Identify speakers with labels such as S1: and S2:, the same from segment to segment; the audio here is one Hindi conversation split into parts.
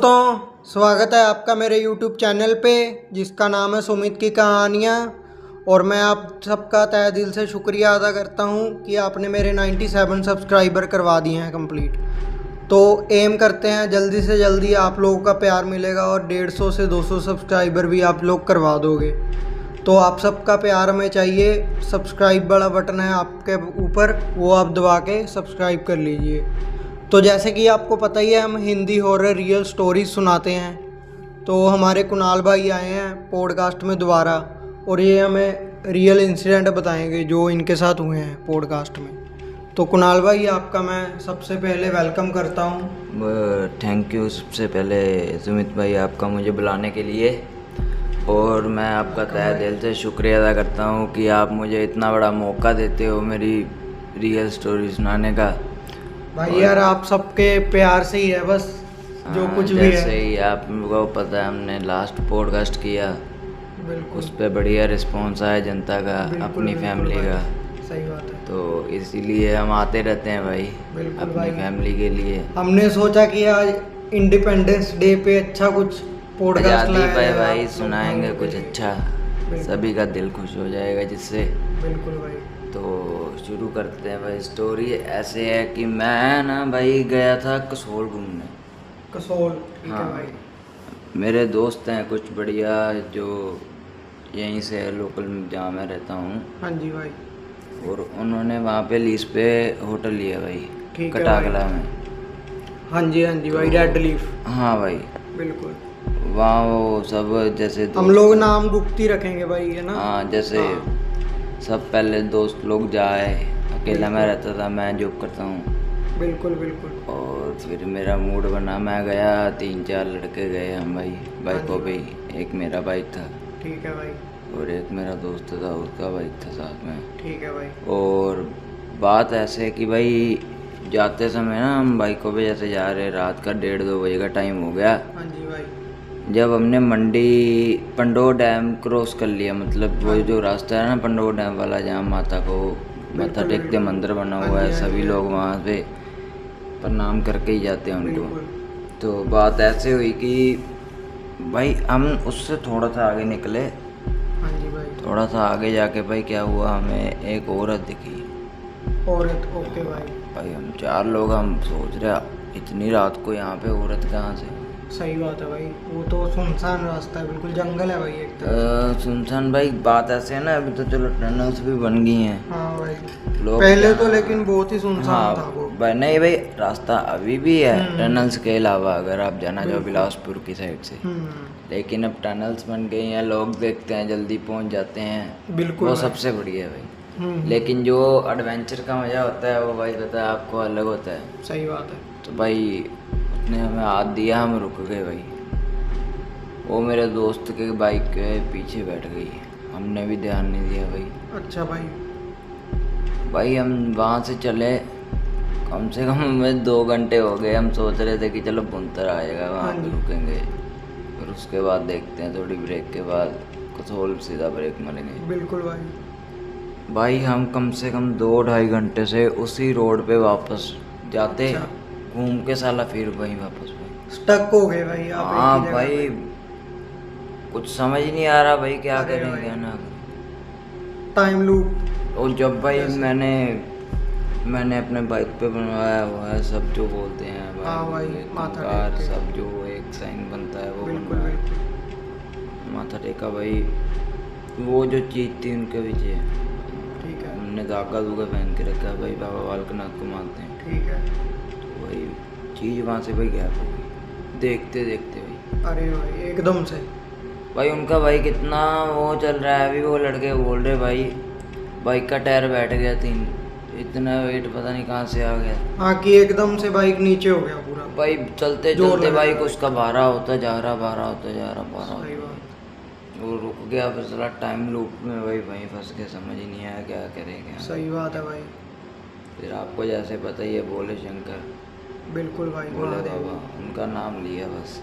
S1: दोस्तों, स्वागत है आपका मेरे YouTube चैनल पे जिसका नाम है सुमित की कहानियाँ। और मैं आप सबका तहे दिल से शुक्रिया अदा करता हूँ कि आपने मेरे 97 सब्सक्राइबर करवा दिए हैं कंप्लीट। तो एम करते हैं जल्दी से जल्दी आप लोगों का प्यार मिलेगा और 150 से 200 सब्सक्राइबर भी आप लोग करवा दोगे। तो आप सबका प्यार हमें चाहिए। सब्सक्राइब वाला बटन है आपके ऊपर, वो आप दबा के सब्सक्राइब कर लीजिए। तो जैसे कि आपको पता ही है, हम हिंदी हॉरर रियल स्टोरीज सुनाते हैं। तो हमारे कुणाल भाई आए हैं पॉडकास्ट में दोबारा, और ये हमें रियल इंसिडेंट बताएंगे जो इनके साथ हुए हैं पॉडकास्ट में। तो कुणाल भाई, आपका मैं सबसे पहले वेलकम करता हूँ।
S2: थैंक यू सबसे पहले सुमित भाई, आपका मुझे बुलाने के लिए। और मैं आपका तहे दिल से शुक्रिया अदा करता हूँ कि आप मुझे इतना बड़ा मौका देते हो मेरी रियल स्टोरी सुनाने का।
S1: भाई यार, आप सबके प्यार से ही है बस, जो कुछ भी है।
S2: जैसे ही आपको पता है, हमने लास्ट पॉडकास्ट किया,
S1: बिल्कुल
S2: उस पर बढ़िया रिस्पॉन्स आया जनता का, अपनी फैमिली का।
S1: सही बात है।
S2: तो इसीलिए हम आते रहते हैं भाई,
S1: बिल्कुल
S2: अपनी
S1: भाई।
S2: फैमिली के लिए।
S1: हमने सोचा कि आज इंडिपेंडेंस डे पे अच्छा कुछ पॉडकास्ट
S2: आज़ादी
S1: लाया
S2: पे
S1: जाए
S2: भाई
S1: आप
S2: सुनाएंगे
S1: लोगों के
S2: कुछ
S1: लिए।
S2: अच्छा,
S1: बिल्कुल।
S2: सभी का दिल खुश हो जाएगा जिससे।
S1: बिल्कुल भाई।
S2: तो शुरू करते हैं भाई। स्टोरी ऐसे है कि मैं ना भाई गया था कसोल घूमने।
S1: कसोल, ठीक है
S2: हाँ,
S1: भाई।
S2: मेरे दोस्त हैं कुछ बढ़िया जो यहीं से है, लोकल जहाँ मैं रहता हूँ।
S1: हाँ जी भाई।
S2: और उन्होंने वहाँ पे लीज पे होटल लिया भाई,
S1: ठीक है
S2: कटागला में।
S1: हाँ जी भाई,
S2: तो-
S1: रेड लीफ।
S2: हाँ भाई,
S1: बिल्कुल।
S2: वहाँ वो सब जैसे
S1: हम
S2: दोस्त-
S1: लोग नाम गुप्ती रखेंगे भाई, है ना।
S2: हाँ, जैसे
S1: हाँ।
S2: सब पहले दोस्त लोग जाए, अकेला मैं रहता था, मैं जॉब करता हूँ।
S1: बिल्कुल बिल्कुल।
S2: और फिर मेरा मूड बना, मैं गया, 3-4 लड़के गए हम भाई बाइकों पे ही। एक मेरा बाइक था
S1: ठीक है भाई।
S2: और एक मेरा दोस्त था, उसका बाइक था साथ में।
S1: ठीक है भाई।
S2: और बात ऐसे है कि भाई जाते समय ना हम बाइकों पे जैसे जा रहे, रात का 1:30-2 बजे का टाइम हो गया।
S1: हाँ जी भाई।
S2: जब हमने मंडी पंडो डैम क्रॉस कर लिया, मतलब वो जो रास्ता है ना पंडो डैम वाला, जहाँ माता को माथा
S1: बिल्कुल,
S2: टेकते,
S1: बिल्कुल।
S2: मंदिर बना
S1: हाँ
S2: हुआ
S1: जी,
S2: है,
S1: हाँ
S2: सभी
S1: जी,
S2: लोग वहाँ पे प्रणाम करके ही जाते हैं उनको।
S1: बिल्कुल।
S2: तो बात ऐसे हुई कि भाई हम उससे थोड़ा सा आगे निकले।
S1: हाँ जी भाई।
S2: थोड़ा सा आगे जाके भाई क्या हुआ, हमें एक औरत दिखी।
S1: औरत, ओके भाई।
S2: भाई हम 4 लोग, हम सोच रहे इतनी रात को यहाँ पे औरत कहाँ से।
S1: सही बात है भाई, वो तो सुनसान रास्ता है, बिल्कुल जंगल है भाई एक तरह।
S2: सुनसान भाई, बात ऐसे है ना, अभी तो चलो टनल्स भी बन गई हैं।
S1: हाँ भाई।
S2: लोग
S1: पहले तो
S2: जहाँ-
S1: लेकिन बहुत ही सुनसान था
S2: हाँ
S1: वो।
S2: भाई, नहीं भाई, रास्ता अभी भी है
S1: हम्म।
S2: टनल्स के अलावा, अगर आप जाना चाहो
S1: बिल्कुल।
S2: बिलासपुर की साइड से। लेकिन अब टनल्स बन गई हैं, लोग देखते हैं जल्दी पहुंच जाते हैं,
S1: बिल्कुल
S2: वो
S1: भाई।
S2: सबसे बढ़िया है भाई।
S1: हम्म।
S2: लेकिन जो एडवेंचर का मज़ा होता है वो भाई पता है आपको, अलग होता है।
S1: सही बात है।
S2: तो भाई उसने हमें हाथ दिया, हम रुक गए भाई। वो मेरे दोस्त के बाइक के पीछे बैठ गई, हमने भी ध्यान नहीं दिया भाई।
S1: अच्छा भाई।
S2: भाई हम वहाँ से चले, कम से कम हमें 2 घंटे हो गए। हम सोच रहे थे कि चलो बुनतर आएगा, वहाँ
S1: हाँ
S2: पे
S1: जी।
S2: रुकेंगे, फिर उसके बाद देखते हैं, थोड़ी ब्रेक के बाद कसोल सीधा ब्रेक मारेंगे।
S1: बिल्कुल भाई।
S2: भाई हम कम से कम 2-2.5 घंटे से उसी रोड पे वापस जाते,
S1: अच्छा।
S2: घूम के साला फिर वहीं वापस भाई।
S1: स्टक हो गए भाई आप एक
S2: हाँ
S1: ही जगह
S2: भाई,
S1: पे।
S2: कुछ समझ ही नहीं आ रहा भाई, क्या
S1: अरे
S2: करें
S1: भाई।
S2: क्या ना करें।
S1: Time loop.
S2: और जब भाई
S1: कैसे?
S2: मैंने अपने बाइक पे बनवाया हुआ है सब, जो बोलते हैं
S1: हाँ भाई,
S2: ये
S1: माथा
S2: तुमकार,
S1: टेक के।
S2: सब जो एक साइन बनता है वो
S1: बिल्कुल
S2: बनवाया।
S1: बिल्कुल।
S2: माथा टेका भाई, वो जो चीज़ थी उनके पीछे,
S1: ठीक है।
S2: हमने धागा धुगा पहन के रखा है भाई, बाबा बालकनाथ को मानते हैं।
S1: ठीक है।
S2: तो भाई चीज़ वहाँ से भाई गैप हो गई, देखते देखते भाई।
S1: अरे भाई, एकदम से।
S2: भाई उनका भाई कितना वो चल रहा है, अभी वो लड़के बोल रहे भाई बाइक का टायर बैठ गया 3, इतना वेट पता नहीं कहाँ से आ गया।
S1: हाँ, कि एकदम से बाइक नीचे हो गया पूरा।
S2: भाई चलते
S1: जोर
S2: चलते
S1: लगा
S2: बाइक
S1: भाई।
S2: उसका 12 होता जा रहा, 12 होता जा रहा, 12
S1: सही बात।
S2: वो रुक गया, फिर चला टाइम लूप में भाई वहीं फंस के, समझ ही नहीं आया क्या करें क्या।
S1: सही बात है भाई।
S2: फिर आपको जैसे पता ही है, बोले शंकर,
S1: बिल्कुल भाई।
S2: बोले
S1: महादेव।
S2: बाबा, उनका नाम लिया बस,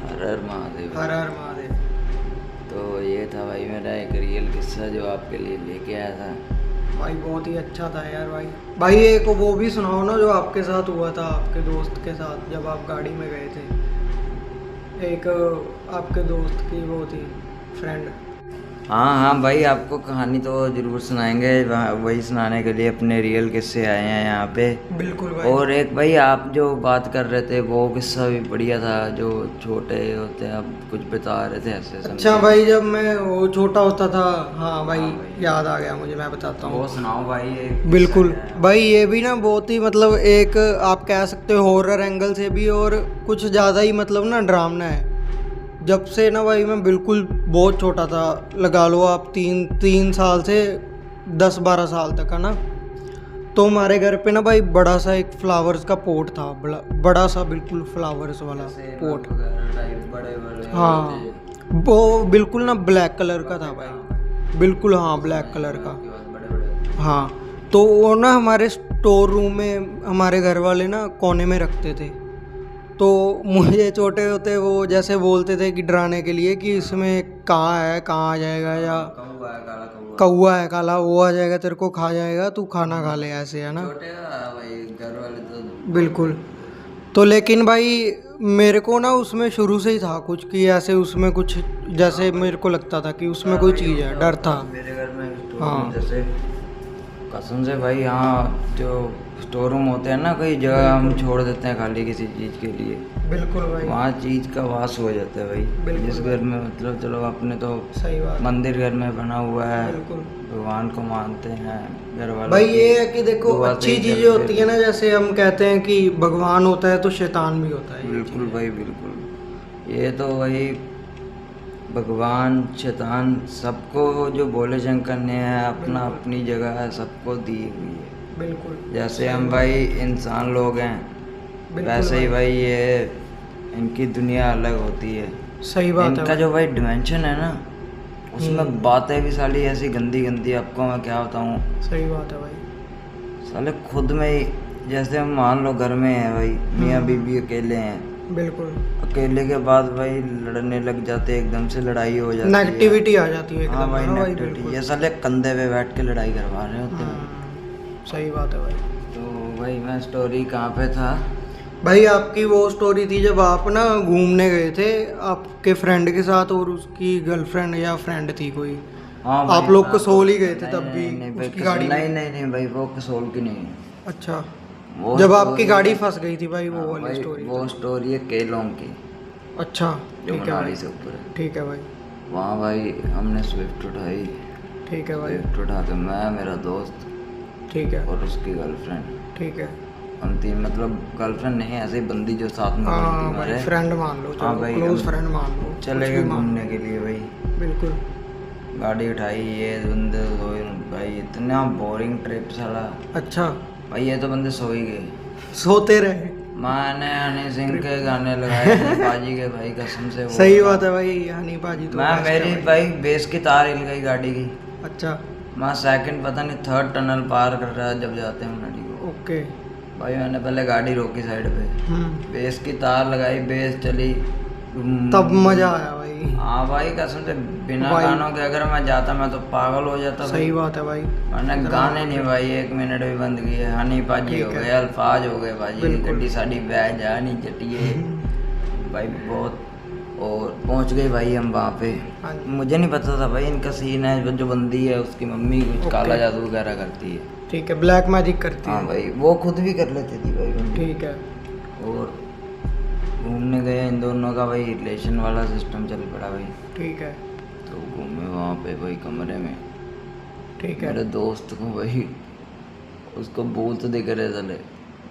S2: हर हर महादेव।
S1: हर हर महादेव।
S2: तो ये था भाई मेरा एक रियल किस्सा जो आपके लिए लेके आया था।
S1: भाई बहुत ही अच्छा था यार भाई। भाई एक वो भी सुनाओ ना जो आपके साथ हुआ था, आपके दोस्त के साथ, जब आप गाड़ी में गए थे। एक आपके दोस्त की वो थी फ्रेंड।
S2: हाँ हाँ भाई, आपको कहानी तो ज़रूर सुनाएंगे, वही सुनाने के लिए अपने रियल किस्से आए हैं यहाँ पे।
S1: बिल्कुल भाई।
S2: और एक भाई आप जो बात कर रहे थे वो किस्सा भी बढ़िया था, जो छोटे होते हैं आप कुछ बता रहे थे ऐसे
S1: अच्छा भाई, जब मैं वो छोटा होता था, हाँ भाई, याद आ गया मुझे, मैं बताता हूँ।
S2: वो सुनाओ भाई एक
S1: बिल्कुल
S2: किस्सा है।
S1: भाई, ये भी ना बहुत ही मतलब एक आप कह सकते हो हॉरर एंगल से भी, और कुछ ज़्यादा ही मतलब ना डरावना है। जब से ना भाई मैं बिल्कुल बहुत छोटा था, लगा लो आप 3 साल से 10-12 साल तक है ना, तो हमारे घर पे ना भाई बड़ा सा एक फ्लावर्स का पोट था, बड़ा सा बिल्कुल फ्लावर्स वाला पोट।
S2: बड़े बड़े
S1: हाँ, वो बिल्कुल ना ब्लैक कलर का था भाई, बिल्कुल, हाँ ब्लैक कलर का।
S2: बड़े बड़े।
S1: हाँ, तो वो ना हमारे स्टोर रूम में हमारे घर वाले ना कोने में रखते थे। तो मुझे छोटे होते वो जैसे बोलते थे कि डराने के लिए कि इसमें कहाँ है, कहाँ आ जाएगा, या
S2: कौवा है, काला कौवा।
S1: कौवा है काला, वो आ जाएगा तेरे को खा जाएगा, तू खाना खा ले, ऐसे है ना।
S2: छोटे भाई घर वाले तो
S1: बिल्कुल। तो लेकिन भाई मेरे को ना उसमें शुरू से ही था कुछ कि ऐसे उसमें कुछ, जैसे मेरे को लगता था कि उसमें कोई चीज़ है, डर था।
S2: मेरे घर में स्टोर
S1: हाँ।
S2: रूम जैसे कसम से भाई, यहाँ जो स्टोर रूम होते हैं ना, कई जगह हम छोड़ देते हैं खाली किसी चीज़ के लिए,
S1: बिल्कुल भाई,
S2: वहाँ चीज़ का वास हो जाता है भाई।
S1: बिल्कुल
S2: जिस घर में मतलब चलो अपने तो
S1: सही बात।
S2: मंदिर घर में बना हुआ है,
S1: बिल्कुल
S2: भगवान को मानते हैं घर वाले।
S1: भाई, ये है कि देखो
S2: दुआ से
S1: अच्छी
S2: ही
S1: चीजें
S2: चलते
S1: होती है ना, जैसे हम कहते हैं कि भगवान होता है तो शैतान भी होता है, ये
S2: बिल्कुल
S1: चीज़ है।
S2: भाई बिल्कुल। ये तो वही भगवान शैतान सबको जो भोले शंकर ने है अपना अपनी जगह है, सबको दी हुई है।
S1: बिल्कुल
S2: जैसे हम भाई इंसान लोग हैं,
S1: बिल्कुल
S2: वैसे ही भाई ये इनकी दुनिया अलग होती है।
S1: सही बात है
S2: इनका
S1: भाई।
S2: जो भाई डिमेंशन है ना, उसमें बातें भी साली ऐसी गंदी गंदी, आपको मैं क्या बताऊँ।
S1: सही बात है भाई।
S2: साले खुद में ही, जैसे हम मान लो घर में हैं भाई, मियाँ बीबी अकेले हैं,
S1: बिल्कुल
S2: अकेले के बाद भाई लड़ने लग जाते, एकदम से लड़ाई हो जाती है।
S1: नेगेटिविटी आ जाती है
S2: हाँ
S1: एकदम,
S2: भाई
S1: है ना भाई,
S2: नेगेटिविटी,
S1: बिल्कुल।
S2: ये साले कंधे पे बैठ के लड़ाई करवा रहे होते हैं।
S1: सही बात है भाई।
S2: तो भाई मैं स्टोरी कहाँ पे था।
S1: भाई आपकी वो स्टोरी थी जब आप ना घूमने गए थे आपके फ्रेंड के साथ, और उसकी गर्लफ्रेंड या फ्रेंड थी कोई,
S2: हाँ
S1: आप लोग कसोल ही गए थे तब भी
S2: नहीं भाई,
S1: उसकी गाड़ी में।
S2: नहीं नहीं नहीं भाई, वो कसोल की नहीं है।
S1: अच्छा,
S2: वो
S1: जब आपकी
S2: story-
S1: गाड़ी फंस गई थी भाई, वो
S2: हाँ
S1: वाली
S2: भाई,
S1: स्टोरी।
S2: वो स्टोरी है केलोंग की,
S1: अच्छा
S2: जो
S1: ठीक है
S2: मनाली
S1: भाई,
S2: से ऊपर है।
S1: ठीक है भाई,
S2: वहाँ भाई हमने स्विफ्ट उठाई,
S1: ठीक है भाई,
S2: स्विफ्ट उठा के मैं, मेरा दोस्त
S1: ठीक है,
S2: और उसकी गर्लफ्रेंड,
S1: ठीक है।
S2: हम तीन, मतलब गर्लफ्रेंड नहीं, ऐसे ही बंदी जो साथ में गई थी
S1: हाँ भाई,
S2: हमारे।
S1: फ्रेंड मान लो,
S2: हाँ
S1: चलो
S2: भाई,
S1: क्लोज
S2: हम
S1: फ्रेंड मान लो,
S2: चले
S1: कुछ
S2: गए
S1: भी मान
S2: घूमने के लिए भाई।
S1: लो। बिल्कुल
S2: गाड़ी उठाई, ये बंदे सोए भाई, इतना बोरिंग ट्रिप साला।
S1: अच्छा,
S2: भाई ये तो बंदे सो ही गए।
S1: सोते रहे।
S2: मैंने हनी सिंह के गाने लगाए थे बाजी के भाई, कसम से। वो
S1: सही बात है भाई, हनी भाजी तो
S2: मैं,
S1: best है
S2: मेरी भाई बेस की तार हिल गई गाड़ी की।
S1: अच्छा,
S2: मैं सेकंड पता नहीं थर्ड टनल पार कर रहा जब जाते हैं नदी को।
S1: ओके।
S2: भाई मैंने पहले गाड़ी रोकी साइड पे, बेस की तार लगाई, बेस चली,
S1: तब मजा आया भाई।
S2: हाँ भाई कसम से, बिना
S1: भाई-
S2: गानों के अगर मैं जाता मैं तो पागल हो जाता भाई।
S1: सही बात है भाई।
S2: मैंने गाने नहीं भाई 1 मिनट भी बंद किए। हनी पाजी हो
S1: ठीक है।
S2: गए, अल्फाज हो गए भाई,
S1: बिल्कुल।
S2: गड्डी साड़ी बह जा नहीं जटिए भाई बहुत। और पहुंच गए भाई हम वहाँ पे।
S1: हाँ जी।
S2: मुझे नहीं पता था भाई इनका सीन है, जो बंदी है उसकी मम्मी कुछ
S1: ओके।
S2: काला जादू वगैरह करती है।
S1: ठीक है, ब्लैक मैजिक करती
S2: हाँ
S1: है।
S2: भाई, वो खुद भी कर लेती थी भाई बंदी।
S1: ठीक है,
S2: और घूमने गए, इन दोनों का भाई रिलेशन वाला सिस्टम चल पड़ा भाई।
S1: ठीक है,
S2: तो घूमे वहाँ पे भाई कमरे में,
S1: ठीक है।
S2: मेरे दोस्त को भाई उसको भूत दिख रहे चले।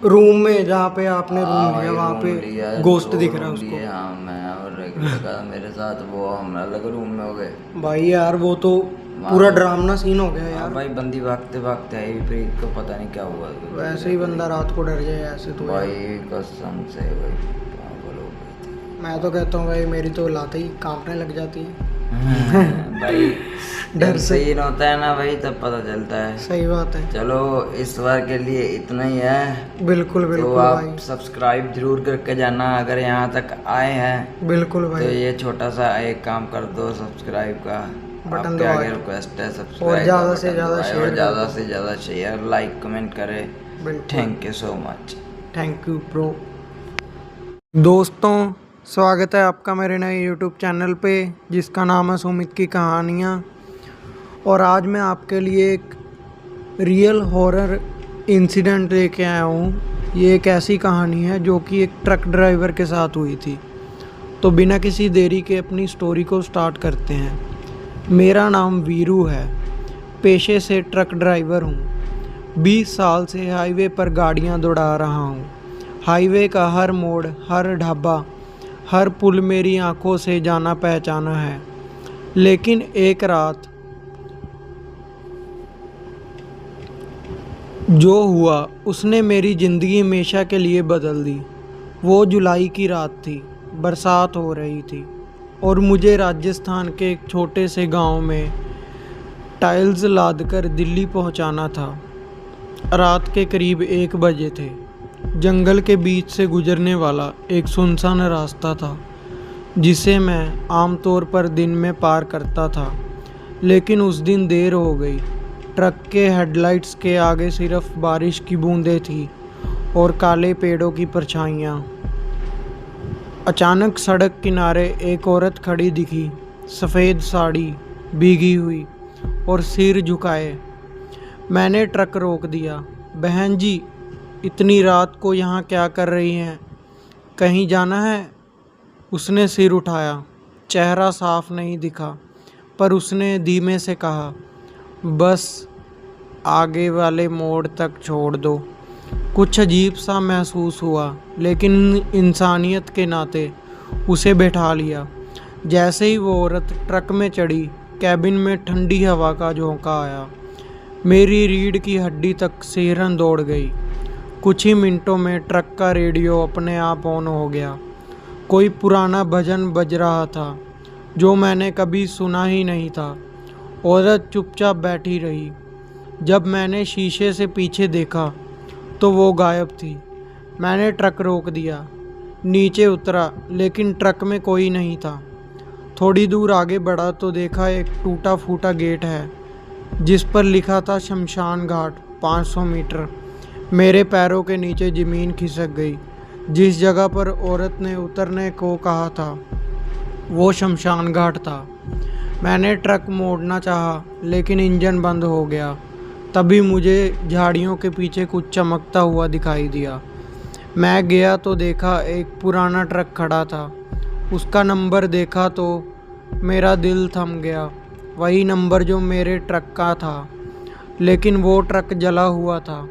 S1: रूम में जहाँ पे आपने
S2: हाँ
S1: रूम
S2: भाई,
S1: लिया, वहाँ
S2: रूम लिया,
S1: पे गोस्ट
S2: 2
S1: दिख रहा है
S2: रूम
S1: उसको।
S2: लिए, हाँ मैं और एक लड़का मेरे साथ, वो हम अलग रूम में हो गए।
S1: भाई यार वो तो पूरा ड्रामना सीन हो गया
S2: हाँ
S1: यार।
S2: भाई, बंदी भागते भागते आई, प्रीत को पता नहीं क्या हुआ।
S1: वैसे ही बंदा रात को डर जाए ऐसे तो यार।
S2: भाई कसम से भाई पागल हो गए थे।
S1: मैं तो कहता हूँ भाई, मेरी तो लाते ही कांपने लग जाती है
S2: भाई
S1: डर
S2: डर
S1: से।
S2: सीन होता है ना भाई, तब पता चलता है।
S1: सही बात है।
S2: चलो इस बार के लिए इतना ही है।
S1: बिल्कुल
S2: तो
S1: बिल्कुल
S2: आप
S1: भाई,
S2: सब्सक्राइब जरूर करके जाना अगर यहाँ तक आए हैं।
S1: बिल्कुल
S2: तो
S1: भाई।
S2: ये छोटा सा एक काम कर दो, सब्सक्राइब का
S1: बटन
S2: आपके
S1: दबाओ।
S2: आगे रिक्वेस्ट है, सब्सक्राइब
S1: और ज़्यादा
S2: का
S1: से
S2: बटन
S1: ज़्यादा
S2: दबाएं,
S1: शेयर
S2: और
S1: कर
S2: ज़्यादा
S1: दो।
S2: से ज़्यादा शेयर, लाइक, कमेंट करें।
S1: बिल्कुल,
S2: thank you so much.
S1: Thank you bro. दोस्तों स्वागत है आपका मेरे नए यूट्यूब चैनल पे जिसका नाम है सुमित की कहानियाँ। और आज मैं आपके लिए एक रियल हॉरर इंसिडेंट लेके आया हूँ। ये एक ऐसी कहानी है जो कि एक ट्रक ड्राइवर के साथ हुई थी। तो बिना किसी देरी के अपनी स्टोरी को स्टार्ट करते हैं। मेरा नाम वीरू है, पेशे से ट्रक ड्राइवर हूँ। 20 साल से हाईवे पर गाड़ियाँ दौड़ा रहा हूँ। हाईवे का हर मोड़, हर ढाबा, हर पुल मेरी आंखों से जाना पहचाना है। लेकिन एक रात जो हुआ उसने मेरी ज़िंदगी हमेशा के लिए बदल दी। वो जुलाई की रात थी, बरसात हो रही थी और मुझे राजस्थान के एक छोटे से गांव में टाइल्स लादकर दिल्ली पहुंचाना था। रात के करीब 1 बजे थे। जंगल के बीच से गुजरने वाला एक सुनसान रास्ता था जिसे मैं आमतौर पर दिन में पार करता था, लेकिन उस दिन देर हो गई। ट्रक के हेडलाइट्स के आगे सिर्फ बारिश की बूंदें थी और काले पेड़ों की परछाइयाँ। अचानक सड़क किनारे एक औरत खड़ी दिखी, सफ़ेद साड़ी, भीगी हुई और सिर झुकाए। मैंने ट्रक रोक दिया। बहन जी, इतनी रात को यहाँ क्या कर रही हैं? कहीं जाना है? उसने सिर उठाया। चेहरा साफ नहीं दिखा, पर उसने धीमे से कहा, बस आगे वाले मोड़ तक छोड़ दो। कुछ अजीब सा महसूस हुआ, लेकिन इंसानियत के नाते उसे बैठा लिया। जैसे ही वो औरत ट्रक में चढ़ी, कैबिन में ठंडी हवा का झोंका आया। मेरी रीढ़ की हड्डी तक सिहरन दौड़ गई। कुछ ही मिनटों में ट्रक का रेडियो अपने आप ऑन हो गया। कोई पुराना भजन बज रहा था जो मैंने कभी सुना ही नहीं था। औरत चुपचाप बैठी रही। जब मैंने शीशे से पीछे देखा तो वो गायब थी। मैंने ट्रक रोक दिया, नीचे उतरा, लेकिन ट्रक में कोई नहीं था। थोड़ी दूर आगे बढ़ा तो देखा एक टूटा फूटा गेट है जिस पर लिखा था शमशान घाट 500 मीटर। मेरे पैरों के नीचे ज़मीन खिसक गई। जिस जगह पर औरत ने उतरने को कहा था वो शमशान घाट था। मैंने ट्रक मोड़ना चाहा, लेकिन इंजन बंद हो गया। तभी मुझे झाड़ियों के पीछे कुछ चमकता हुआ दिखाई दिया। मैं गया तो देखा एक पुराना ट्रक खड़ा था। उसका नंबर देखा तो मेरा दिल थम गया। वही नंबर जो मेरे ट्रक का था, लेकिन वो ट्रक जला हुआ था।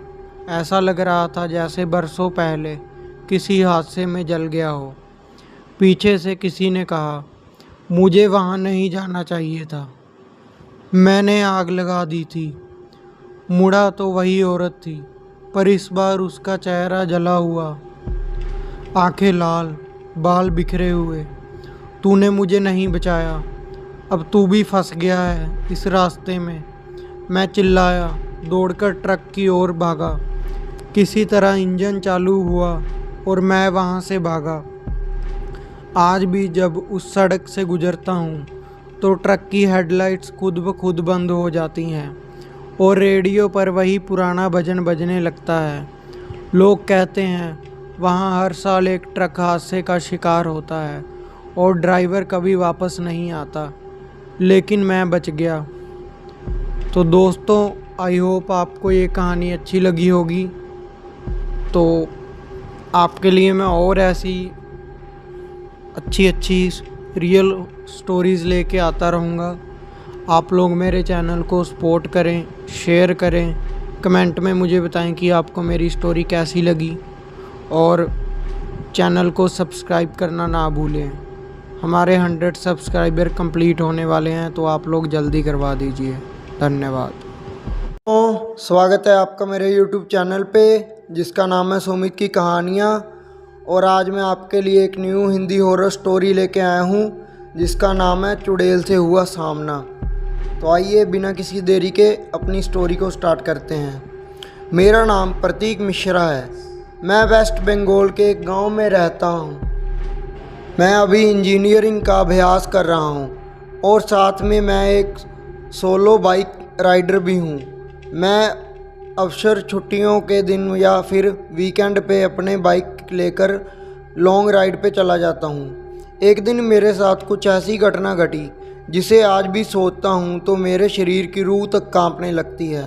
S1: ऐसा लग रहा था जैसे बरसों पहले किसी हादसे में जल गया हो। पीछे से किसी ने कहा, मुझे वहाँ नहीं जाना चाहिए था। मैंने आग लगा दी थी। मुड़ा तो वही औरत थी, पर इस बार उसका चेहरा जला हुआ, आंखें लाल, बाल बिखरे हुए। तूने मुझे नहीं बचाया, अब तू भी फंस गया है इस रास्ते में। मैं चिल्लाया, दौड़कर ट्रक की ओर भागा। किसी तरह इंजन चालू हुआ और मैं वहाँ से भागा। आज भी जब उस सड़क से गुजरता हूँ तो ट्रक की हेडलाइट्स खुद ब खुद बंद हो जाती हैं और रेडियो पर वही पुराना भजन बजने लगता है। लोग कहते हैं वहाँ हर साल एक ट्रक हादसे का शिकार होता है और ड्राइवर कभी वापस नहीं आता, लेकिन मैं बच गया। तो दोस्तों, आई होप आपको ये कहानी अच्छी लगी होगी। तो आपके लिए मैं और ऐसी अच्छी रियल स्टोरीज़ लेके आता रहूँगा। आप लोग मेरे चैनल को सपोर्ट करें, शेयर करें, कमेंट में मुझे बताएं कि आपको मेरी स्टोरी कैसी लगी और चैनल को सब्सक्राइब करना ना भूलें। हमारे 100 सब्सक्राइबर कंप्लीट होने वाले हैं, तो आप लोग जल्दी करवा दीजिए। धन्यवाद। स्वागत है आपका मेरे यूट्यूब चैनल पे जिसका नाम है सुमित की कहानियाँ। और आज मैं आपके लिए एक न्यू हिंदी हॉरर स्टोरी लेके आया हूँ जिसका नाम है चुड़ैल से हुआ सामना। तो आइए बिना किसी देरी के अपनी स्टोरी को स्टार्ट करते हैं। मेरा नाम प्रतीक मिश्रा है। मैं वेस्ट बंगाल के एक गांव में रहता हूँ। मैं अभी इंजीनियरिंग का अभ्यास कर रहा हूँ और साथ में मैं एक सोलो बाइक राइडर भी हूँ। मैं अवसर छुट्टियों के दिन या फिर वीकेंड पे अपने बाइक लेकर लॉन्ग राइड पे चला जाता हूँ। एक दिन मेरे साथ कुछ ऐसी घटना घटी जिसे आज भी सोचता हूँ तो मेरे शरीर की रूह तक कांपने लगती है।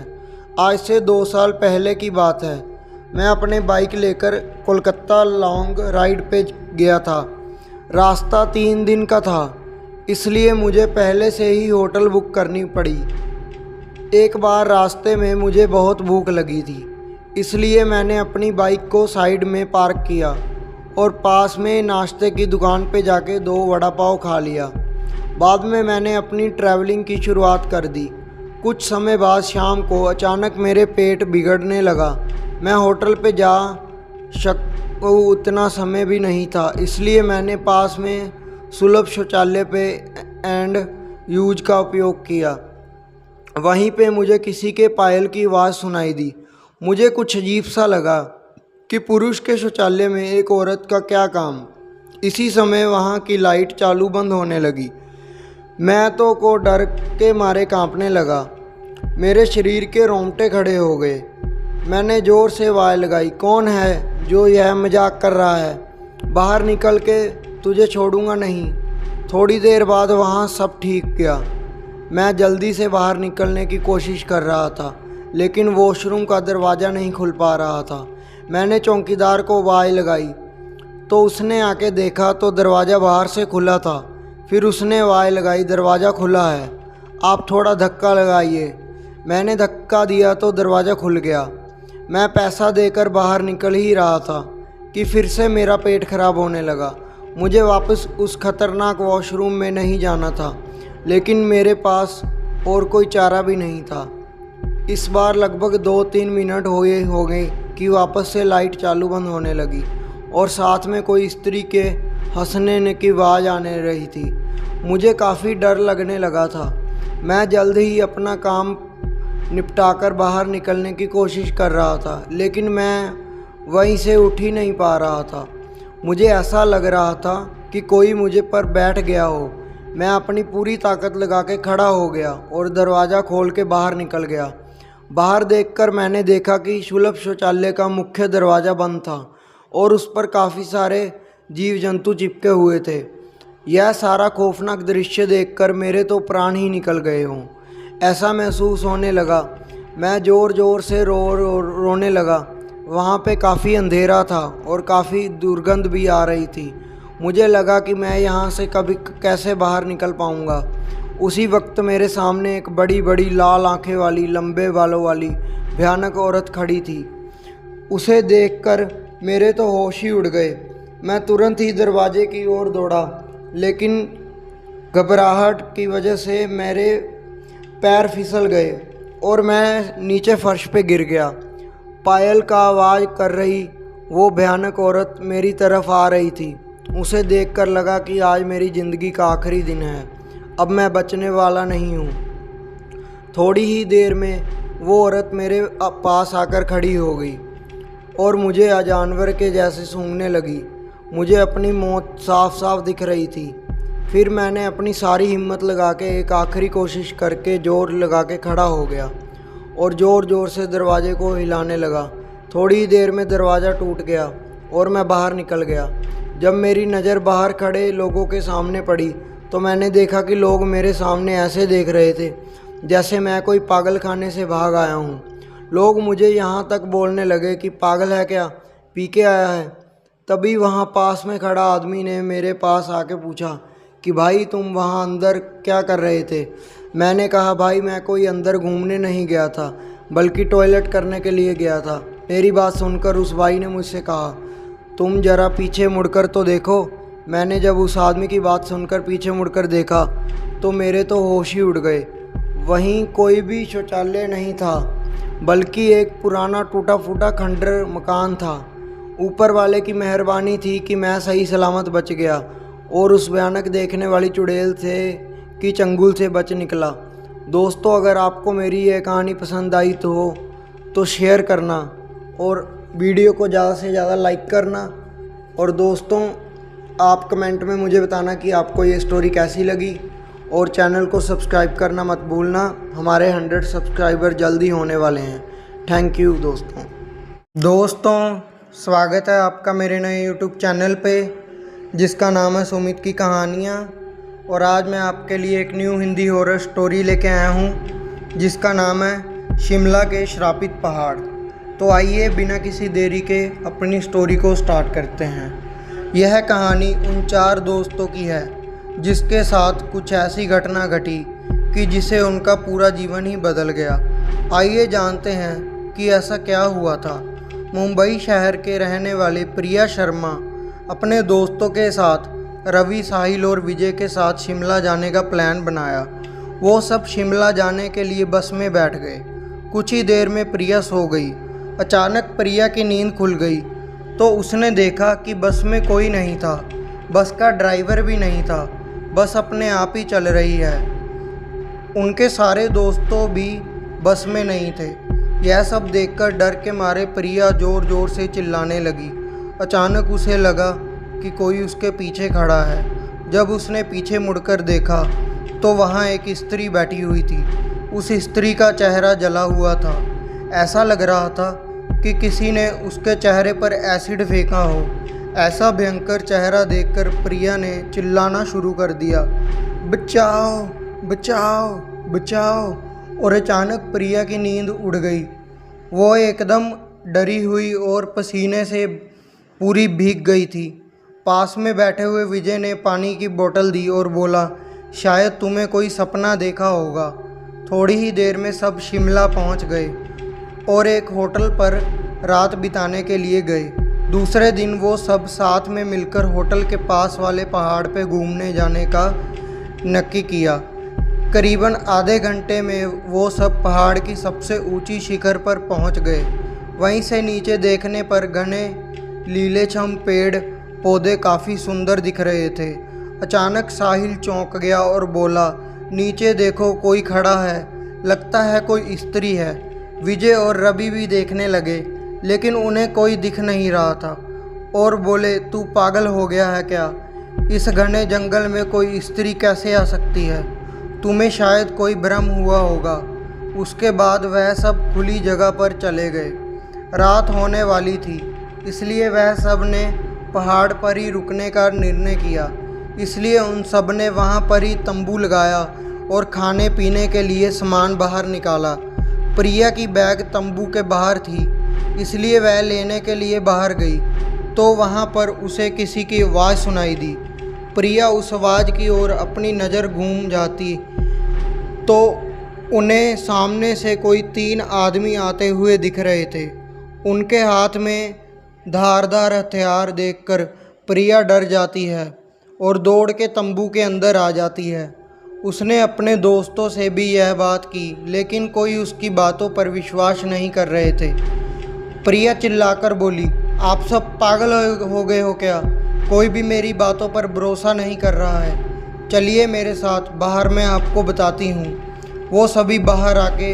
S1: आज से 2 साल पहले की बात है। मैं अपने बाइक लेकर कोलकाता लॉन्ग राइड पे गया था। रास्ता 3 दिन का था, इसलिए मुझे पहले से ही होटल बुक करनी पड़ी। एक बार रास्ते में मुझे बहुत भूख लगी थी, इसलिए मैंने अपनी बाइक को साइड में पार्क किया और पास में नाश्ते की दुकान पे जाके 2 वड़ा पाव खा लिया। बाद में मैंने अपनी ट्रैवलिंग की शुरुआत कर दी। कुछ समय बाद शाम को अचानक मेरे पेट बिगड़ने लगा। मैं होटल पे जा सकूं उतना समय भी नहीं था, इसलिए मैंने पास में सुलभ शौचालय पे एंड यूज का उपयोग किया। वहीं पे मुझे किसी के पायल की आवाज़ सुनाई दी। मुझे कुछ अजीब सा लगा कि पुरुष के शौचालय में एक औरत का क्या काम। इसी समय वहाँ की लाइट चालू बंद होने लगी। मैं तो को डर के मारे कांपने लगा। मेरे शरीर के रोंगटे खड़े हो गए। मैंने ज़ोर से आवाज़ लगाई, कौन है जो यह मजाक कर रहा है? बाहर निकल के तुझे छोड़ूंगा नहीं। थोड़ी देर बाद वहाँ सब ठीक गया। मैं जल्दी से बाहर निकलने की कोशिश कर रहा था, लेकिन वॉशरूम का दरवाज़ा नहीं खुल पा रहा था। मैंने चौकीदार को आवाज़ लगाई तो उसने आके देखा तो दरवाज़ा बाहर से खुला था। फिर उसने आवाज़ लगाई, दरवाज़ा खुला है, आप थोड़ा धक्का लगाइए। मैंने धक्का दिया तो दरवाज़ा खुल गया। मैं पैसा देकर बाहर निकल ही रहा था कि फिर से मेरा पेट खराब होने लगा। मुझे वापस उस खतरनाक वॉशरूम में नहीं जाना था, लेकिन मेरे पास और कोई चारा भी नहीं था। इस बार लगभग 2-3 मिनट हो गए कि वापस से लाइट चालू बंद होने लगी और साथ में कोई स्त्री के हंसने की आवाज़ आने रही थी। मुझे काफ़ी डर लगने लगा था। मैं जल्द ही अपना काम निपटाकर बाहर निकलने की कोशिश कर रहा था, लेकिन मैं वहीं से उठ ही नहीं पा रहा था। मुझे ऐसा लग रहा था कि कोई मुझे पर बैठ गया हो। मैं अपनी पूरी ताकत लगा के खड़ा हो गया और दरवाज़ा खोल के बाहर निकल गया। बाहर देखकर मैंने देखा कि सुलभ शौचालय का मुख्य दरवाज़ा बंद था और उस पर काफ़ी सारे जीव जंतु चिपके हुए थे। यह सारा खौफनाक दृश्य देखकर मेरे तो प्राण ही निकल गए हों, ऐसा महसूस होने लगा। मैं ज़ोर ज़ोर से रोने लगा। वहाँ पे काफ़ी अंधेरा था और काफ़ी दुर्गंध भी आ रही थी। मुझे लगा कि मैं यहाँ से कभी कैसे बाहर निकल पाऊँगा। उसी वक्त मेरे सामने एक बड़ी बड़ी लाल आंखें वाली, लंबे बालों वाली भयानक औरत खड़ी थी। उसे देखकर मेरे तो होश ही उड़ गए। मैं तुरंत ही दरवाजे की ओर दौड़ा, लेकिन घबराहट की वजह से मेरे पैर फिसल गए और मैं नीचे फर्श पे गिर गया। पायल का आवाज़ कर रही वो भयानक औरत मेरी तरफ आ रही थी। उसे देखकर लगा कि आज मेरी ज़िंदगी का आखिरी दिन है, अब मैं बचने वाला नहीं हूँ। थोड़ी ही देर में वो औरत मेरे पास आकर खड़ी हो गई और मुझे जानवर के जैसे सूंघने लगी। मुझे अपनी मौत साफ साफ दिख रही थी। फिर मैंने अपनी सारी हिम्मत लगा के एक आखिरी कोशिश करके जोर लगा के खड़ा हो गया और ज़ोर ज़ोर से दरवाजे को हिलाने लगा। थोड़ी ही देर में दरवाज़ा टूट गया और मैं बाहर निकल गया। जब मेरी नज़र बाहर खड़े लोगों के सामने पड़ी तो मैंने देखा कि लोग मेरे सामने ऐसे देख रहे थे जैसे मैं कोई पागल खाने से भाग आया हूँ। लोग मुझे यहाँ तक बोलने लगे कि पागल है क्या, पी के आया है। तभी वहाँ पास में खड़ा आदमी ने मेरे पास आके पूछा कि भाई तुम वहाँ अंदर क्या कर रहे थे। मैंने कहा भाई मैं कोई अंदर घूमने नहीं गया था, बल्कि टॉयलेट करने के लिए गया था। मेरी बात सुनकर उस भाई ने मुझसे कहा तुम ज़रा पीछे मुड़कर तो देखो। मैंने जब उस आदमी की बात सुनकर पीछे मुड़कर देखा तो मेरे तो होश ही उड़ गए। वहीं कोई भी शौचालय नहीं था, बल्कि एक पुराना टूटा फूटा खंडर मकान था। ऊपर वाले की मेहरबानी थी कि मैं सही सलामत बच गया और उस भयानक देखने वाली चुड़ैल से की चंगुल से बच निकला। दोस्तों, अगर आपको मेरी यह कहानी पसंद आई तो शेयर करना और वीडियो को ज़्यादा से ज़्यादा लाइक करना। और दोस्तों, आप कमेंट में मुझे बताना कि आपको ये स्टोरी कैसी लगी और चैनल को सब्सक्राइब करना मत भूलना। हमारे 100 सब्सक्राइबर जल्दी होने वाले हैं। थैंक यू दोस्तों। स्वागत है आपका मेरे नए यूट्यूब चैनल पे। जिसका नाम है सुमित की कहानियाँ। और आज मैं आपके लिए एक न्यू हिंदी हॉरर स्टोरी लेके आया हूँ जिसका नाम है शिमला के श्रापित पहाड़। तो आइए बिना किसी देरी के अपनी स्टोरी को स्टार्ट करते हैं। यह कहानी उन 4 दोस्तों की है जिसके साथ कुछ ऐसी घटना घटी कि जिसे उनका पूरा जीवन ही बदल गया। आइए जानते हैं कि ऐसा क्या हुआ था। मुंबई शहर के रहने वाली प्रिया शर्मा अपने दोस्तों के साथ रवि, साहिल और विजय के साथ शिमला जाने का प्लान बनाया। वो सब शिमला जाने के लिए बस में बैठ गए। कुछ ही देर में प्रिया सो गई। अचानक प्रिया की नींद खुल गई तो उसने देखा कि बस में कोई नहीं था, बस का ड्राइवर भी नहीं था, बस अपने आप ही चल रही है। उनके सारे दोस्तों भी बस में नहीं थे। यह सब देखकर डर के मारे प्रिया ज़ोर ज़ोर से चिल्लाने लगी। अचानक उसे लगा कि कोई उसके पीछे खड़ा है। जब उसने पीछे मुड़कर देखा तो वहाँ एक स्त्री बैठी हुई थी। उस स्त्री का चेहरा जला हुआ था। ऐसा लग रहा था कि किसी ने उसके चेहरे पर एसिड फेंका हो। ऐसा भयंकर चेहरा देखकर प्रिया ने चिल्लाना शुरू कर दिया, बचाओ बचाओ बचाओ। और अचानक प्रिया की नींद उड़ गई। वो एकदम डरी हुई और पसीने से पूरी भीग गई थी। पास में बैठे हुए विजय ने पानी की बोतल दी और बोला, शायद तुम्हें कोई सपना देखा होगा। थोड़ी ही देर में सब शिमला पहुंच गए और एक होटल पर रात बिताने के लिए गए। दूसरे दिन वो सब साथ में मिलकर होटल के पास वाले पहाड़ पे घूमने जाने का नक्की किया। करीबन आधे घंटे में वो सब पहाड़ की सबसे ऊंची शिखर पर पहुंच गए। वहीं से नीचे देखने पर घने लीलेछम पेड़ पौधे काफ़ी सुंदर दिख रहे थे। अचानक साहिल चौंक गया और बोला, नीचे देखो कोई खड़ा है, लगता है कोई स्त्री है। विजय और रवि भी देखने लगे लेकिन उन्हें कोई दिख नहीं रहा था और बोले, तू पागल हो गया है क्या? इस घने जंगल में कोई स्त्री कैसे आ सकती है? तुम्हें शायद कोई भ्रम हुआ होगा। उसके बाद वह सब खुली जगह पर चले गए। रात होने वाली थी इसलिए वह सब ने पहाड़ पर ही रुकने का निर्णय किया। इसलिए उन सब ने वहाँ पर ही तंबू लगाया और खाने पीने के लिए सामान बाहर निकाला। प्रिया की बैग तंबू के बाहर थी इसलिए वह लेने के लिए बाहर गई तो वहाँ पर उसे किसी की आवाज़ सुनाई दी। प्रिया उस आवाज़ की ओर अपनी नज़र घूम जाती तो उन्हें सामने से कोई 3 आदमी आते हुए दिख रहे थे। उनके हाथ में धारदार हथियार देखकर प्रिया डर जाती है और दौड़ के तंबू के अंदर आ जाती है। उसने अपने दोस्तों से भी यह बात की लेकिन कोई उसकी बातों पर विश्वास नहीं कर रहे थे। प्रिया चिल्लाकर बोली, आप सब पागल हो गए हो क्या? कोई भी मेरी बातों पर भरोसा नहीं कर रहा है। चलिए मेरे साथ बाहर, मैं आपको बताती हूँ। वो सभी बाहर आके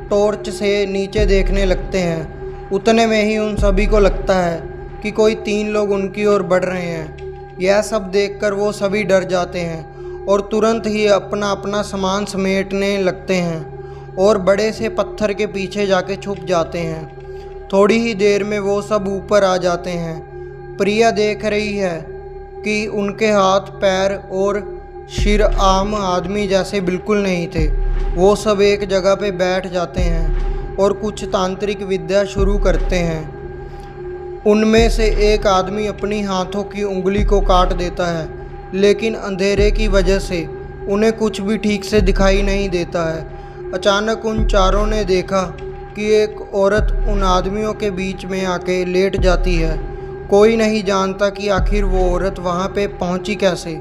S1: टॉर्च से नीचे देखने लगते हैं। उतने में ही उन सभी को लगता है कि कोई 3 लोग उनकी ओर बढ़ रहे हैं। यह सब देखकर वो सभी डर जाते हैं और तुरंत ही अपना अपना सामान समेटने लगते हैं और बड़े से पत्थर के पीछे जाके छुप जाते हैं। थोड़ी ही देर में वो सब ऊपर आ जाते हैं। प्रिया देख रही है कि उनके हाथ पैर और सिर आम आदमी जैसे बिल्कुल नहीं थे। वो सब एक जगह पे बैठ जाते हैं और कुछ तांत्रिक विद्या शुरू करते हैं। उनमें से एक आदमी अपनी हाथों की उंगली को काट देता है लेकिन अंधेरे की वजह से उन्हें कुछ भी ठीक से दिखाई नहीं देता है। अचानक उन चारों ने देखा कि एक औरत उन आदमियों के बीच में आके लेट जाती है। कोई नहीं जानता कि आखिर वो औरत वहाँ पे पहुँची कैसे।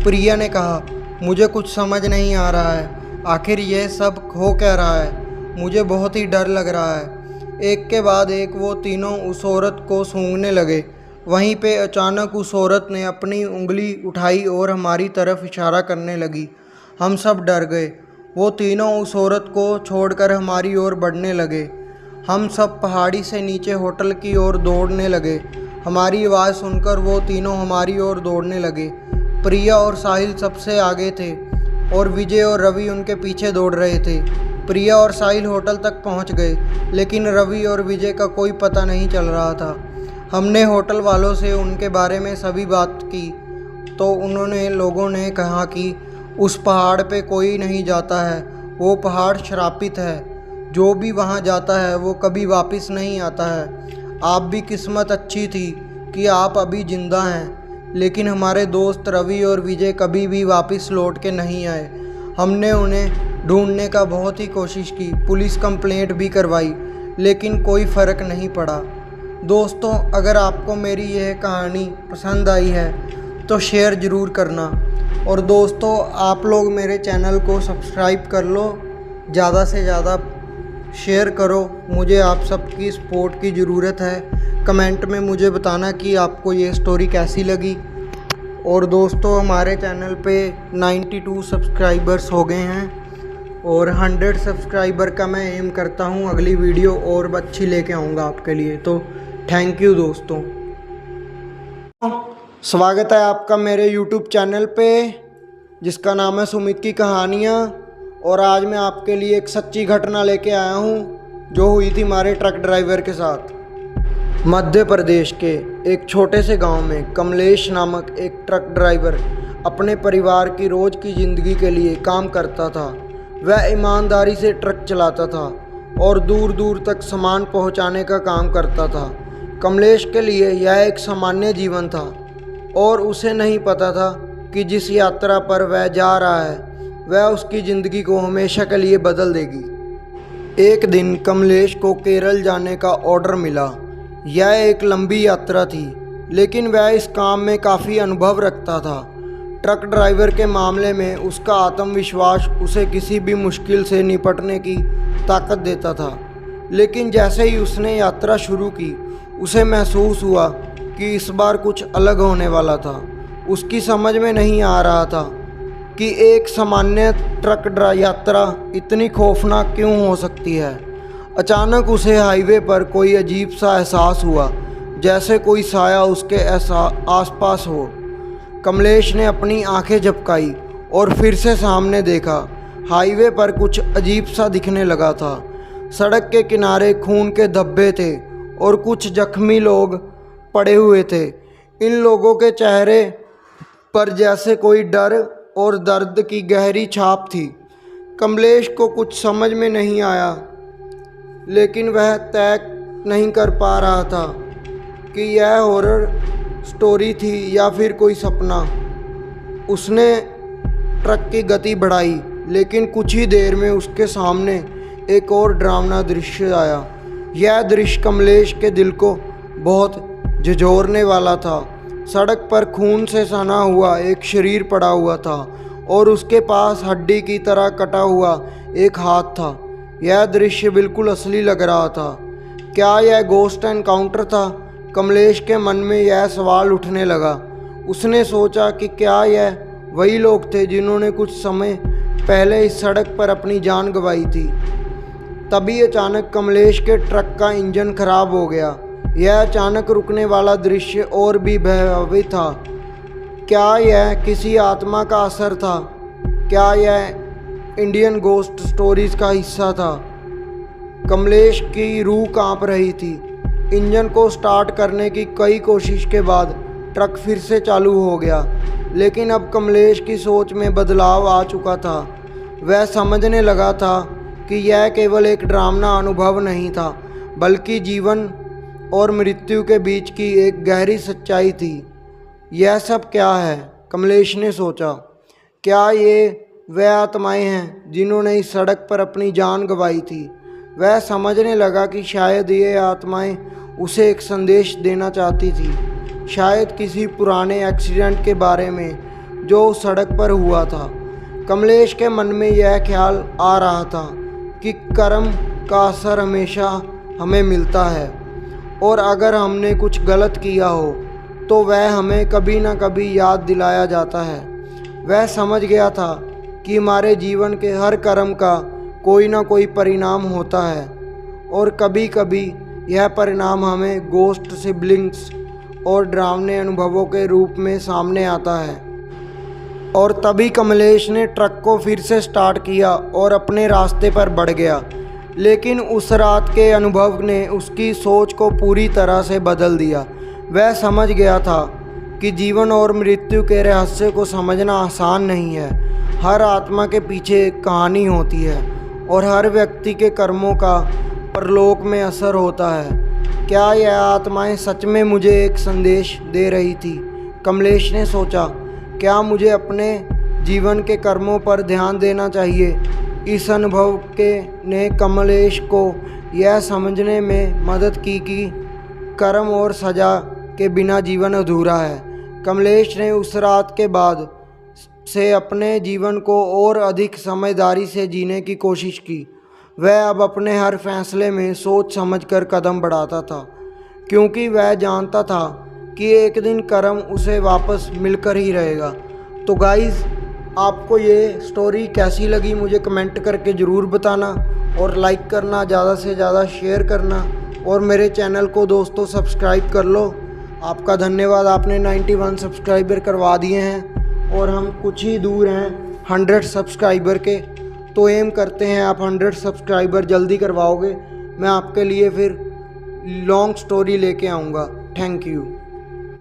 S1: प्रिया ने कहा, मुझे कुछ समझ नहीं आ रहा है, आखिर यह सब हो क्या रहा है? मुझे बहुत ही डर लग रहा है। एक के बाद एक वो तीनों उस औरत को सूंघने लगे। वहीं पे अचानक उस औरत ने अपनी उंगली उठाई और हमारी तरफ इशारा करने लगी। हम सब डर गए। वो तीनों उस औरत को छोड़कर हमारी ओर बढ़ने लगे। हम सब पहाड़ी से नीचे होटल की ओर दौड़ने लगे। हमारी आवाज़ सुनकर वो तीनों हमारी ओर दौड़ने लगे। प्रिया और साहिल सबसे आगे थे और विजय और रवि उनके पीछे दौड़ रहे थे। प्रिया और साहिल होटल तक पहुंच गए लेकिन रवि और विजय का कोई पता नहीं चल रहा था। हमने होटल वालों से उनके बारे में सभी बात की तो उन्होंने लोगों ने कहा कि उस पहाड़ पे कोई नहीं जाता है, वो पहाड़ श्रापित है, जो भी वहाँ जाता है वो कभी वापस नहीं आता है। आप भी किस्मत अच्छी थी कि आप अभी ज़िंदा हैं, लेकिन हमारे दोस्त रवि और विजय कभी भी वापस लौट के नहीं आए। हमने उन्हें ढूंढने का बहुत ही कोशिश की, पुलिस कंप्लेंट भी करवाई, लेकिन कोई फ़र्क नहीं पड़ा। दोस्तों, अगर आपको मेरी यह कहानी पसंद आई है तो शेयर ज़रूर करना, और दोस्तों आप लोग मेरे चैनल को सब्सक्राइब कर लो, ज़्यादा से ज़्यादा शेयर करो। मुझे आप सबकी सपोर्ट की ज़रूरत है। कमेंट में मुझे बताना कि आपको ये स्टोरी कैसी लगी। और दोस्तों, हमारे चैनल पे 92 सब्सक्राइबर्स हो गए हैं और 100 सब्सक्राइबर का मैं एम करता हूँ। अगली वीडियो और अच्छी लेके आऊँगा आपके लिए। तो थैंक यू दोस्तों। स्वागत है आपका मेरे YouTube चैनल पे, जिसका नाम है सुमित की कहानियाँ। और आज मैं आपके लिए एक सच्ची घटना लेके आया हूँ जो हुई थी हमारे ट्रक ड्राइवर के साथ। मध्य प्रदेश के एक छोटे से गांव में कमलेश नामक एक ट्रक ड्राइवर अपने परिवार की रोज़ की ज़िंदगी के लिए काम करता था। वह ईमानदारी से ट्रक चलाता था और दूर दूर तक सामान पहुंचाने का काम करता था। कमलेश के लिए यह एक सामान्य जीवन था और उसे नहीं पता था कि जिस यात्रा पर वह जा रहा है वह उसकी ज़िंदगी को हमेशा के लिए बदल देगी। एक दिन कमलेश को केरल जाने का ऑर्डर मिला। यह एक लंबी यात्रा थी, लेकिन वह इस काम में काफ़ी अनुभव रखता था। ट्रक ड्राइवर के मामले में उसका आत्मविश्वास उसे किसी भी मुश्किल से निपटने की ताकत देता था। लेकिन जैसे ही उसने यात्रा शुरू की, उसे महसूस हुआ कि इस बार कुछ अलग होने वाला था। उसकी समझ में नहीं आ रहा था कि एक सामान्य ट्रक यात्रा इतनी खौफनाक क्यों हो सकती है। अचानक उसे हाईवे पर कोई अजीब सा एहसास हुआ, जैसे कोई साया उसके आसपास हो। कमलेश ने अपनी आंखें झपकाई और फिर से सामने देखा। हाईवे पर कुछ अजीब सा दिखने लगा था। सड़क के किनारे खून के धब्बे थे और कुछ जख्मी लोग पड़े हुए थे। इन लोगों के चेहरे पर जैसे कोई डर और दर्द की गहरी छाप थी। कमलेश को कुछ समझ में नहीं आया, लेकिन वह तय नहीं कर पा रहा था कि यह हॉरर स्टोरी थी या फिर कोई सपना। उसने ट्रक की गति बढ़ाई, लेकिन कुछ ही देर में उसके सामने एक और डरावना दृश्य आया। यह दृश्य कमलेश के दिल को बहुत झंझोरने वाला था। सड़क पर खून से सना हुआ एक शरीर पड़ा हुआ था और उसके पास हड्डी की तरह कटा हुआ एक हाथ था। यह दृश्य बिल्कुल असली लग रहा था। क्या यह गोस्ट एनकाउंटर था? कमलेश के मन में यह सवाल उठने लगा। उसने सोचा कि क्या यह वही लोग थे जिन्होंने कुछ समय पहले इस सड़क पर अपनी जान गंवाई थी। तभी अचानक कमलेश के ट्रक का इंजन खराब हो गया। यह अचानक रुकने वाला दृश्य और भी भयावह था। क्या यह किसी आत्मा का असर था? क्या यह इंडियन गोस्ट स्टोरीज का हिस्सा था? कमलेश की रूह कांप रही थी। इंजन को स्टार्ट करने की कई कोशिश के बाद ट्रक फिर से चालू हो गया, लेकिन अब कमलेश की सोच में बदलाव आ चुका था। वह समझने लगा था कि यह केवल एक डरावना अनुभव नहीं था, बल्कि जीवन और मृत्यु के बीच की एक गहरी सच्चाई थी। यह सब क्या है? कमलेश ने सोचा। क्या ये वह आत्माएं हैं जिन्होंने इस सड़क पर अपनी जान गंवाई थी? वह समझने लगा कि शायद ये आत्माएं उसे एक संदेश देना चाहती थी, शायद किसी पुराने एक्सीडेंट के बारे में जो उस सड़क पर हुआ था। कमलेश के मन में यह ख्याल आ रहा था कि कर्म का असर हमेशा हमें मिलता है, और अगर हमने कुछ गलत किया हो तो वह हमें कभी ना कभी याद दिलाया जाता है। वह समझ गया था कि हमारे जीवन के हर कर्म का कोई ना कोई परिणाम होता है, और कभी कभी यह परिणाम हमें गोस्ट सिबलिंग्स और डरावने अनुभवों के रूप में सामने आता है। और तभी कमलेश ने ट्रक को फिर से स्टार्ट किया और अपने रास्ते पर बढ़ गया। लेकिन उस रात के अनुभव ने उसकी सोच को पूरी तरह से बदल दिया। वह समझ गया था कि जीवन और मृत्यु के रहस्य को समझना आसान नहीं है। हर आत्मा के पीछे एक कहानी होती है और हर व्यक्ति के कर्मों का परलोक में असर होता है। क्या यह आत्माएं सच में मुझे एक संदेश दे रही थी? कमलेश ने सोचा, क्या मुझे अपने जीवन के कर्मों पर ध्यान देना चाहिए? इस अनुभव ने कमलेश को यह समझने में मदद की कि कर्म और सजा के बिना जीवन अधूरा है। कमलेश ने उस रात के बाद से अपने जीवन को और अधिक समझदारी से जीने की कोशिश की। वह अब अपने हर फैसले में सोच समझकर कदम बढ़ाता था, क्योंकि वह जानता था कि एक दिन कर्म उसे वापस मिलकर ही रहेगा। तो गाइज़, आपको ये स्टोरी कैसी लगी मुझे कमेंट करके ज़रूर बताना और लाइक करना, ज़्यादा से ज़्यादा शेयर करना और मेरे चैनल को दोस्तों सब्सक्राइब कर लो। आपका धन्यवाद, आपने 91 सब्सक्राइबर करवा दिए हैं और हम कुछ ही दूर हैं 100 सब्सक्राइबर के। तो एम करते हैं आप 100 सब्सक्राइबर जल्दी करवाओगे, मैं आपके लिए फिर लॉन्ग स्टोरी लेके आऊँगा। Thank you.